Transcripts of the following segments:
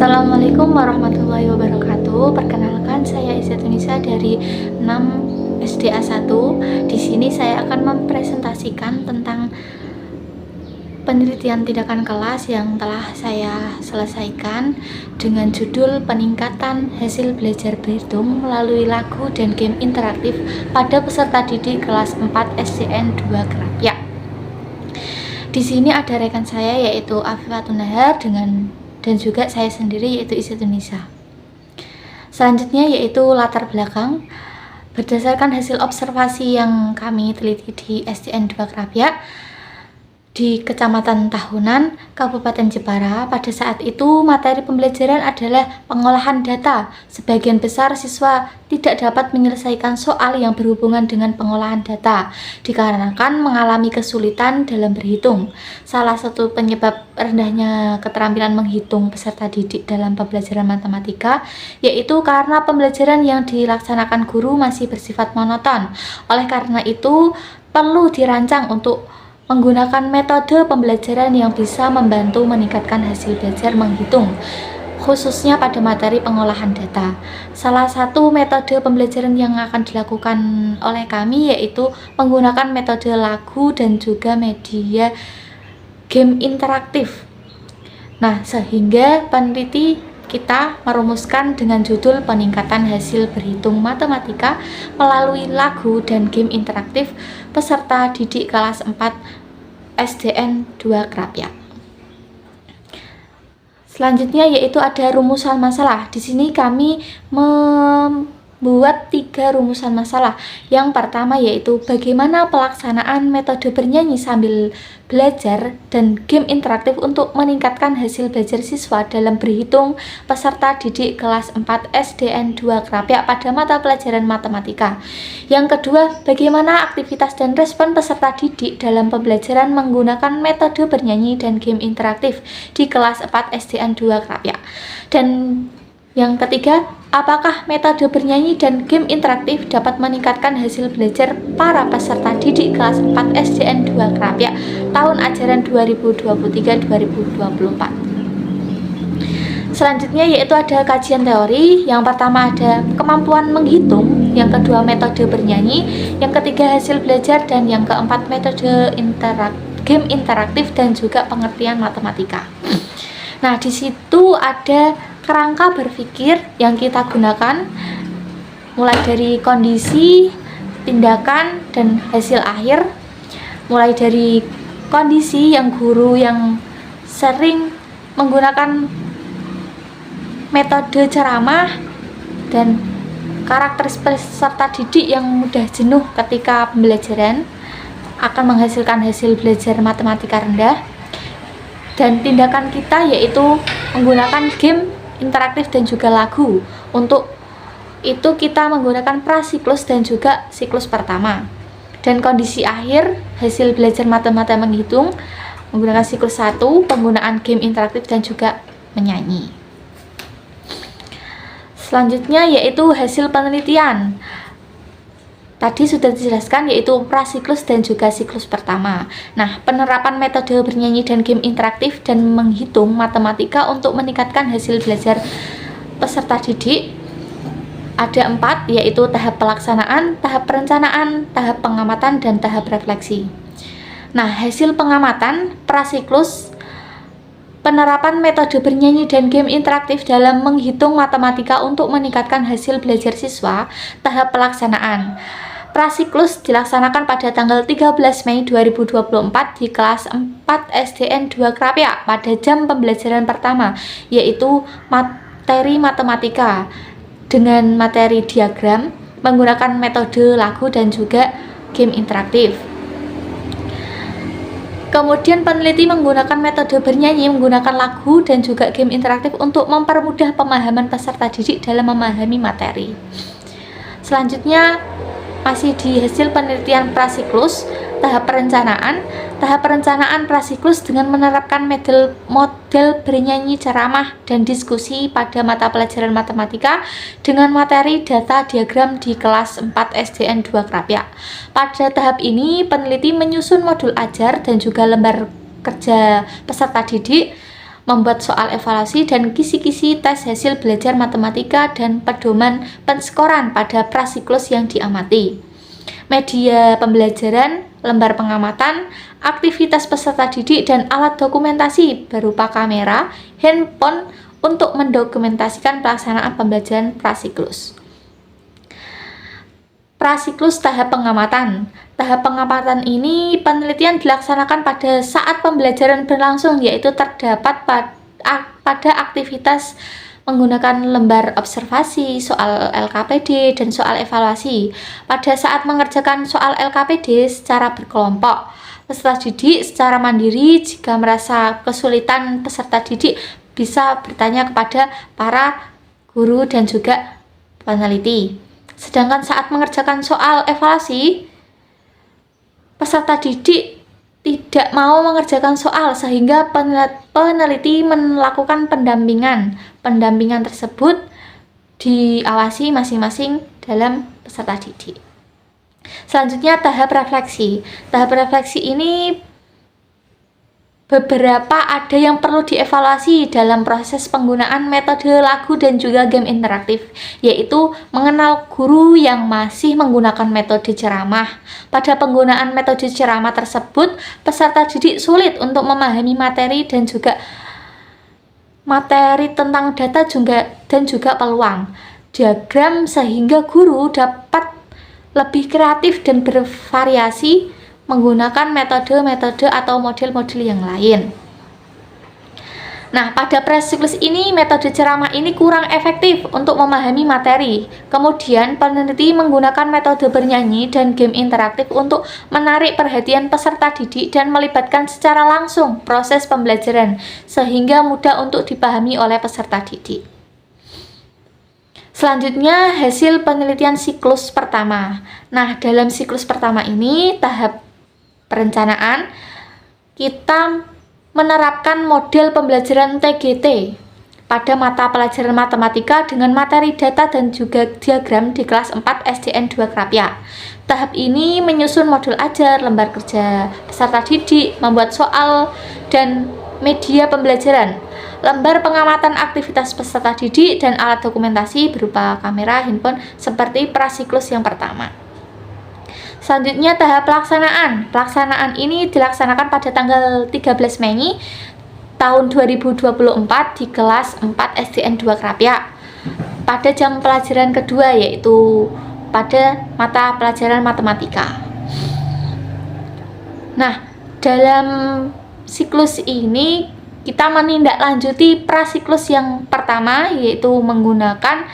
Assalamualaikum warahmatullahi wabarakatuh. Perkenalkan, saya Izatunisa dari 6 SDA 1. Di sini saya akan mempresentasikan tentang penelitian tindakan kelas yang telah saya selesaikan dengan judul peningkatan hasil belajar berhitung melalui lagu dan game interaktif pada peserta didik kelas 4 SDN 2 Kerapia. Di sini ada rekan saya yaitu Afifatun Nahar dan juga saya sendiri yaitu Izatunisa. Selanjutnya yaitu latar belakang. Berdasarkan hasil observasi yang kami teliti di SDN 2 Kerapia di Kecamatan Tahunan, Kabupaten Jepara, pada saat itu materi pembelajaran adalah pengolahan data. Sebagian besar siswa tidak dapat menyelesaikan soal yang berhubungan dengan pengolahan data dikarenakan mengalami kesulitan dalam berhitung. Salah satu penyebab rendahnya keterampilan menghitung peserta didik dalam pembelajaran matematika yaitu karena pembelajaran yang dilaksanakan guru masih bersifat monoton. Oleh karena itu, perlu dirancang untuk menggunakan metode pembelajaran yang bisa membantu meningkatkan hasil belajar menghitung, khususnya pada materi pengolahan data. Salah satu metode pembelajaran yang akan dilakukan oleh kami yaitu menggunakan metode lagu dan juga media game interaktif. Nah, sehingga peneliti kita merumuskan dengan judul peningkatan hasil berhitung matematika melalui lagu dan game interaktif peserta didik kelas 4 SDN 2 Kerapia. Selanjutnya yaitu ada rumusan masalah. Di sini kami membuat 3 rumusan masalah. Yang pertama yaitu bagaimana pelaksanaan metode bernyanyi sambil belajar dan game interaktif untuk meningkatkan hasil belajar siswa dalam berhitung peserta didik kelas 4 SDN 2 Kerapia pada mata pelajaran matematika. Yang kedua, bagaimana aktivitas dan respon peserta didik dalam pembelajaran menggunakan metode bernyanyi dan game interaktif di kelas 4 SDN 2 Kerapia. Dan yang ketiga, apakah metode bernyanyi dan game interaktif dapat meningkatkan hasil belajar para peserta didik kelas 4 SDN 2 Kerapia tahun ajaran 2023-2024. Selanjutnya yaitu ada kajian teori. Yang pertama ada kemampuan menghitung, yang kedua metode bernyanyi, yang ketiga hasil belajar, dan yang keempat metode game interaktif dan juga pengertian matematika. Nah, di situ ada kerangka berpikir yang kita gunakan mulai dari kondisi, tindakan, dan hasil akhir. Mulai dari kondisi yang guru yang sering menggunakan metode ceramah dan karakter peserta didik yang mudah jenuh ketika pembelajaran akan menghasilkan hasil belajar matematika rendah. Dan tindakan kita yaitu menggunakan game interaktif dan juga lagu. Untuk itu kita menggunakan prasiklus dan juga siklus pertama. Dan kondisi akhir hasil belajar matematika menghitung menggunakan siklus 1, penggunaan game interaktif dan juga menyanyi. Selanjutnya yaitu hasil penelitian. Tadi sudah dijelaskan yaitu prasiklus dan juga siklus pertama. Nah, penerapan metode bernyanyi dan game interaktif dan menghitung matematika untuk meningkatkan hasil belajar peserta didik ada 4, yaitu tahap pelaksanaan, tahap perencanaan, tahap pengamatan, dan tahap refleksi. Nah, hasil pengamatan prasiklus, penerapan metode bernyanyi dan game interaktif dalam menghitung matematika untuk meningkatkan hasil belajar siswa. Tahap pelaksanaan prasiklus dilaksanakan pada tanggal 13 Mei 2024 di kelas 4 SDN 2 Kerapia pada jam pembelajaran pertama, yaitu materi matematika dengan materi diagram menggunakan metode lagu dan juga game interaktif. Kemudian peneliti menggunakan metode bernyanyi, menggunakan lagu dan juga game interaktif untuk mempermudah pemahaman peserta didik dalam memahami materi. Selanjutnya masih di hasil penelitian prasiklus, tahap perencanaan prasiklus dengan menerapkan model bernyanyi, ceramah, dan diskusi pada mata pelajaran matematika dengan materi data diagram di kelas 4 SDN 2 Kerapia. Pada tahap ini, peneliti menyusun modul ajar dan juga lembar kerja peserta didik membuat soal evaluasi dan kisi-kisi tes hasil belajar matematika dan pedoman penskoran pada prasiklus yang diamati. Media pembelajaran, lembar pengamatan, aktivitas peserta didik, dan alat dokumentasi berupa kamera, handphone untuk mendokumentasikan pelaksanaan pembelajaran prasiklus. Prasiklus tahap pengamatan. Tahap pengamatan ini penelitian dilaksanakan pada saat pembelajaran berlangsung, yaitu terdapat pada aktivitas menggunakan lembar observasi, soal LKPD, dan soal evaluasi. Pada saat mengerjakan soal LKPD secara berkelompok, peserta didik secara mandiri jika merasa kesulitan, peserta didik bisa bertanya kepada para guru dan juga peneliti. Sedangkan saat mengerjakan soal evaluasi, peserta didik tidak mau mengerjakan soal sehingga peneliti melakukan pendampingan. Pendampingan tersebut diawasi masing-masing dalam peserta didik. Selanjutnya tahap refleksi. Tahap refleksi ini beberapa ada yang perlu dievaluasi dalam proses penggunaan metode lagu dan juga game interaktif, yaitu mengenal guru yang masih menggunakan metode ceramah. Pada penggunaan metode ceramah tersebut, peserta didik sulit untuk memahami materi dan juga materi tentang data dan juga peluang diagram, sehingga guru dapat lebih kreatif dan bervariasi menggunakan metode-metode atau model-model yang lain. Nah, pada prasiklus ini metode ceramah ini kurang efektif untuk memahami materi. Kemudian peneliti menggunakan metode bernyanyi dan game interaktif untuk menarik perhatian peserta didik dan melibatkan secara langsung proses pembelajaran sehingga mudah untuk dipahami oleh peserta didik. Selanjutnya hasil penelitian siklus pertama. Nah, dalam siklus pertama ini tahap perencanaan, kita menerapkan model pembelajaran TGT pada mata pelajaran matematika dengan materi data dan juga diagram di kelas 4 SDN 2 Krapyak. Tahap ini menyusun modul ajar, lembar kerja peserta didik, membuat soal dan media pembelajaran, lembar pengamatan aktivitas peserta didik, dan alat dokumentasi berupa kamera, handphone seperti prasiklus yang pertama. Selanjutnya tahap pelaksanaan. Pelaksanaan ini dilaksanakan pada tanggal 13 Mei tahun 2024 di kelas 4 SDN 2 Krapyak pada jam pelajaran kedua, yaitu pada mata pelajaran matematika. Nah, dalam siklus ini kita menindaklanjuti prasiklus yang pertama, yaitu menggunakan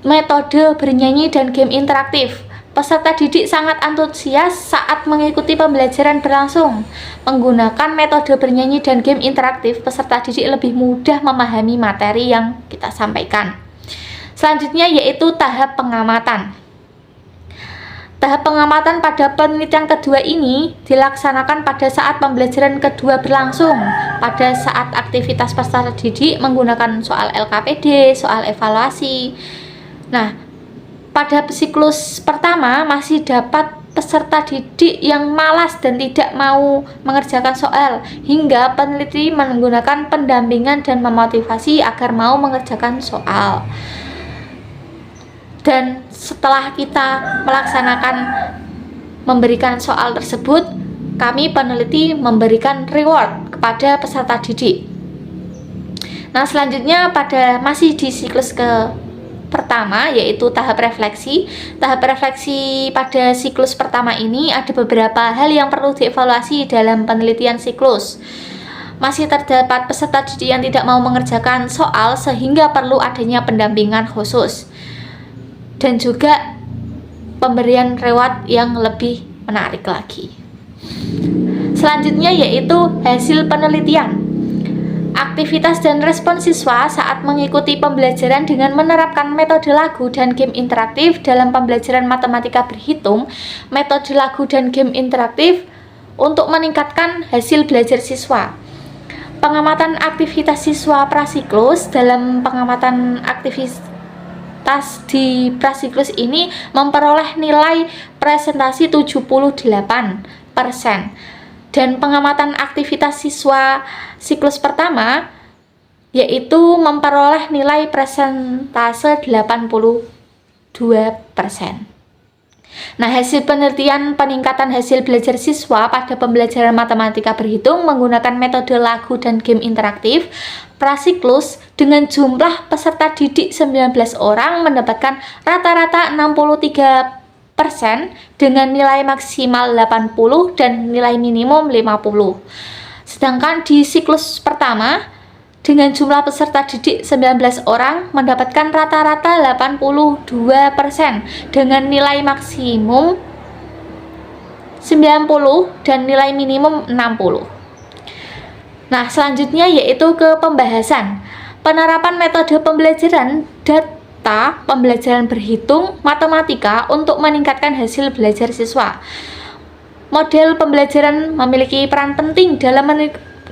metode bernyanyi dan game interaktif. Peserta didik sangat antusias saat mengikuti pembelajaran berlangsung. Menggunakan metode bernyanyi dan game interaktif, peserta didik lebih mudah memahami materi yang kita sampaikan. Selanjutnya yaitu tahap pengamatan. Tahap pengamatan pada penelitian kedua ini dilaksanakan pada saat pembelajaran kedua berlangsung, pada saat aktivitas peserta didik menggunakan soal LKPD, soal evaluasi. Nah, pada siklus pertama masih dapat peserta didik yang malas dan tidak mau mengerjakan soal, hingga peneliti menggunakan pendampingan dan memotivasi agar mau mengerjakan soal. Dan setelah kita melaksanakan memberikan soal tersebut, kami peneliti memberikan reward kepada peserta didik. Nah, selanjutnya masih di siklus pertama, yaitu tahap refleksi. Tahap refleksi pada siklus pertama ini ada beberapa hal yang perlu dievaluasi dalam penelitian siklus. Masih terdapat peserta didik yang tidak mau mengerjakan soal sehingga perlu adanya pendampingan khusus dan juga pemberian reward yang lebih menarik lagi. Selanjutnya yaitu hasil penelitian. Aktivitas dan respon siswa saat mengikuti pembelajaran dengan menerapkan metode lagu dan game interaktif dalam pembelajaran matematika berhitung, metode lagu dan game interaktif untuk meningkatkan hasil belajar siswa. Pengamatan aktivitas siswa prasiklus. Dalam pengamatan aktivitas di prasiklus ini memperoleh nilai presentasi 78%. Dan pengamatan aktivitas siswa siklus pertama yaitu memperoleh nilai presentase 82%. Nah, hasil penelitian peningkatan hasil belajar siswa pada pembelajaran matematika berhitung menggunakan metode lagu dan game interaktif prasiklus dengan jumlah peserta didik 19 orang mendapatkan rata-rata 63% dengan nilai maksimal 80 dan nilai minimum 50. Sedangkan di siklus pertama dengan jumlah peserta didik 19 orang mendapatkan rata-rata 82% dengan nilai maksimum 90 dan nilai minimum 60. Nah, selanjutnya yaitu ke pembahasan. Penerapan metode pembelajaran data pembelajaran berhitung matematika untuk meningkatkan hasil belajar siswa. Model pembelajaran memiliki peran penting dalam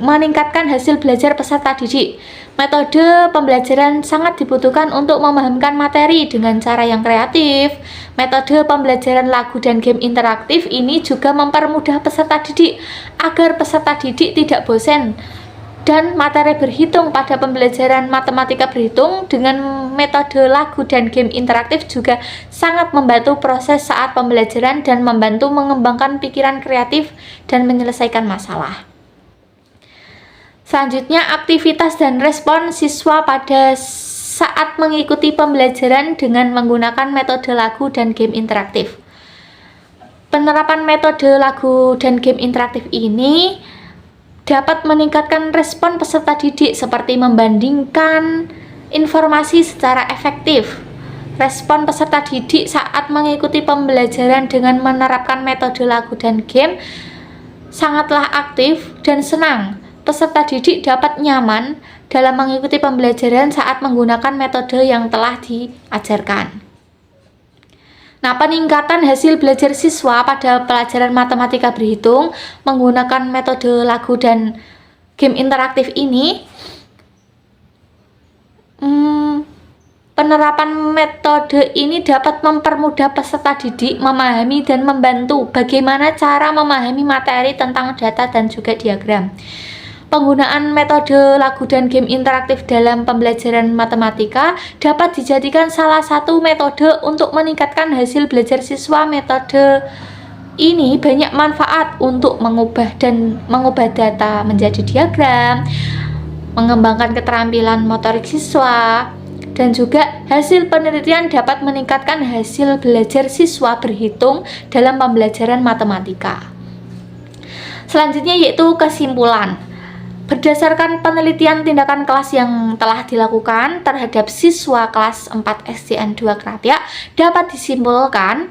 meningkatkan hasil belajar peserta didik. Metode pembelajaran sangat dibutuhkan untuk memahamkan materi dengan cara yang kreatif. Metode pembelajaran lagu dan game interaktif ini juga mempermudah peserta didik agar peserta didik tidak bosan. Dan materi berhitung pada pembelajaran matematika berhitung dengan metode lagu dan game interaktif juga sangat membantu proses saat pembelajaran dan membantu mengembangkan pikiran kreatif dan menyelesaikan masalah. Selanjutnya, aktivitas dan respon siswa pada saat mengikuti pembelajaran dengan menggunakan metode lagu dan game interaktif. Penerapan metode lagu dan game interaktif ini dapat meningkatkan respon peserta didik seperti membandingkan informasi secara efektif. Respon peserta didik saat mengikuti pembelajaran dengan menerapkan metode lagu dan game sangatlah aktif dan senang. Peserta didik dapat nyaman dalam mengikuti pembelajaran saat menggunakan metode yang telah diajarkan. Nah, peningkatan hasil belajar siswa pada pelajaran matematika berhitung menggunakan metode lagu dan game interaktif ini, penerapan metode ini dapat mempermudah peserta didik memahami dan membantu bagaimana cara memahami materi tentang data dan juga diagram. Penggunaan metode lagu dan game interaktif dalam pembelajaran matematika dapat dijadikan salah satu metode untuk meningkatkan hasil belajar siswa. Metode ini banyak manfaat untuk mengubah data menjadi diagram, mengembangkan keterampilan motorik siswa, dan juga hasil penelitian dapat meningkatkan hasil belajar siswa berhitung dalam pembelajaran matematika. Selanjutnya yaitu kesimpulan. Berdasarkan penelitian tindakan kelas yang telah dilakukan terhadap siswa kelas 4 SDN 2 Krapyak, dapat disimpulkan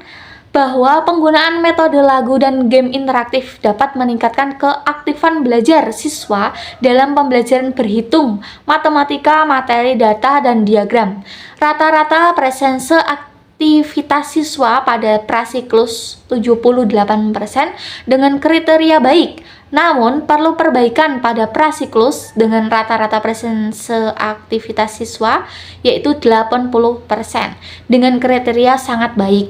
bahwa penggunaan metode lagu dan game interaktif dapat meningkatkan keaktifan belajar siswa dalam pembelajaran berhitung, matematika, materi data, dan diagram. Rata-rata presentase aktivitas siswa pada prasiklus 78% dengan kriteria baik. Namun, perlu perbaikan pada prasiklus dengan rata-rata presentase aktivitas siswa yaitu 80% dengan kriteria sangat baik.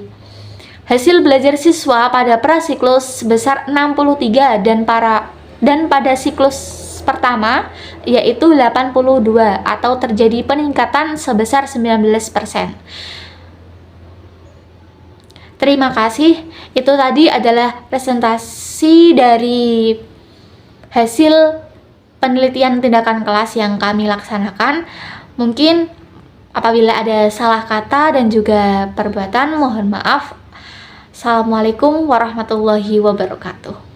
Hasil belajar siswa pada prasiklus sebesar 63 dan pada siklus pertama yaitu 82 atau terjadi peningkatan sebesar 19%. Terima kasih. Itu tadi adalah presentasi dari hasil penelitian tindakan kelas yang kami laksanakan. Mungkin apabila ada salah kata dan juga perbuatan, mohon maaf. Assalamualaikum warahmatullahi wabarakatuh.